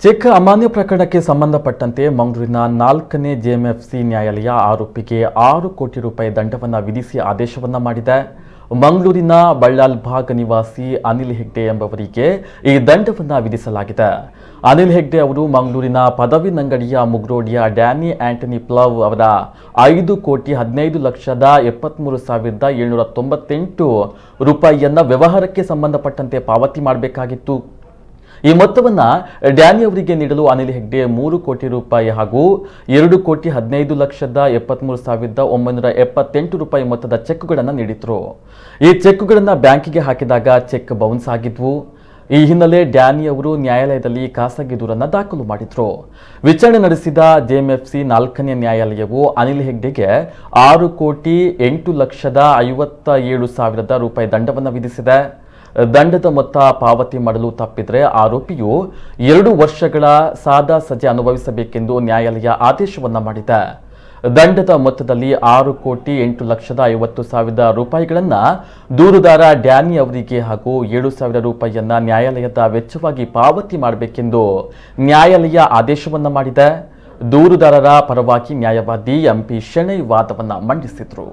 Check ಅಮಾನ್ಯ ಪ್ರಕರಣಕ್ಕೆ ಸಂಬಂಧಪಟ್ಟಂತೆ ಮಂಗಳೂರಿನ 4ನೇ ಜೆಎಂಎಫ್ಸಿ ನ್ಯಾಯಾಲಯ ಆರೋಪಿಗೆ 6 ಕೋಟಿ ರೂಪಾಯಿ ದಂಡವನ್ನು ವಿಧಿಸಿ ಆದೇಶವನ್ನ ಮಾಡಿದೆ. ಮಂಗಳೂರಿನ ಬಳ್ಳಾಲ್ಬಾಗ್ ನಿವಾಸಿ ಅನಿಲ್ ಹೆಗ್ಡೆ ಎಂಬವರಿಗೆ ಈ ದಂಡವನ್ನು ವಿಧಿಸಲಾಗಿದೆ. ಅನಿಲ್ ಹೆಗ್ಡೆ ಅವರು ಮಂಗಳೂರಿನ ಪದವಿನಂಗಡಿಯ ಮುಗ್ರೋಡಿಯ ಡ್ಯಾನಿ ಆಂಟನಿ ಪ್ಲವ್ ಅವರ 5,15,73,798 ರೂಪಾಯಿಯನ್ನ ವ್ಯವಹಾರಕ್ಕೆ ಸಂಬಂಧಪಟ್ಟಂತೆ ಪಾವತಿ ಮಾಡಬೇಕಾಗಿತ್ತು. ಈ ಮೊತ್ತವನ್ನು ಡ್ಯಾನಿ ಅವರಿಗೆ ನೀಡಲು ಅನಿಲ್ ಹೆಗ್ಡೆ 3 ಕೋಟಿ ರೂಪಾಯಿ ಹಾಗೂ 2,15,73,978 ರೂಪಾಯಿ ಮೊತ್ತದ ಚೆಕ್ಗಳನ್ನು ನೀಡಿದ್ರು. ಈ ಚೆಕ್ಗಳನ್ನು ಬ್ಯಾಂಕಿಗೆ ಹಾಕಿದಾಗ ಚೆಕ್ ಬೌನ್ಸ್ ಆಗಿದ್ವು. ಈ ಹಿನ್ನೆಲೆ ಡ್ಯಾನಿ ಅವರು ನ್ಯಾಯಾಲಯದಲ್ಲಿ ಖಾಸಗಿ ದೂರನ್ನು ದಾಖಲು ಮಾಡಿದ್ರು. ವಿಚಾರಣೆ ನಡೆಸಿದ ಜೆಎಂಎಫ್ಸಿ 4ನೇ ನ್ಯಾಯಾಲಯವು ಅನಿಲ್ ಹೆಗ್ಡೆಗೆ 6,08,57,000 ರೂಪಾಯಿ ದಂಡವನ್ನು ವಿಧಿಸಿದೆ. ದಂಡದ ಮೊತ್ತ ಪಾವತಿ ಮಾಡಲು ತಪ್ಪಿದರೆ ಆರೋಪಿಯು 2 ವರ್ಷಗಳ ಸಾದಾ ಸಜೆ ಅನುಭವಿಸಬೇಕೆಂದು ನ್ಯಾಯಾಲಯ ಆದೇಶವನ್ನ ಮಾಡಿದೆ. ದಂಡದ ಮೊತ್ತದಲ್ಲಿ 6,08,50,000 ರೂಪಾಯಿಗಳನ್ನು ದೂರುದಾರ ಡ್ಯಾನಿ ಅವರಿಗೆ ಹಾಗೂ 7,000 ರೂಪಾಯಿಯನ್ನ ನ್ಯಾಯಾಲಯದ ವೆಚ್ಚವಾಗಿ ಪಾವತಿ ಮಾಡಬೇಕೆಂದು ನ್ಯಾಯಾಲಯ ಆದೇಶವನ್ನ ಮಾಡಿದೆ. ದೂರುದಾರರ ಪರವಾಗಿ ನ್ಯಾಯವಾದಿ ಎಂಪಿ ಶೆಣೈ ವಾದವನ್ನ ಮಂಡಿಸಿದರು.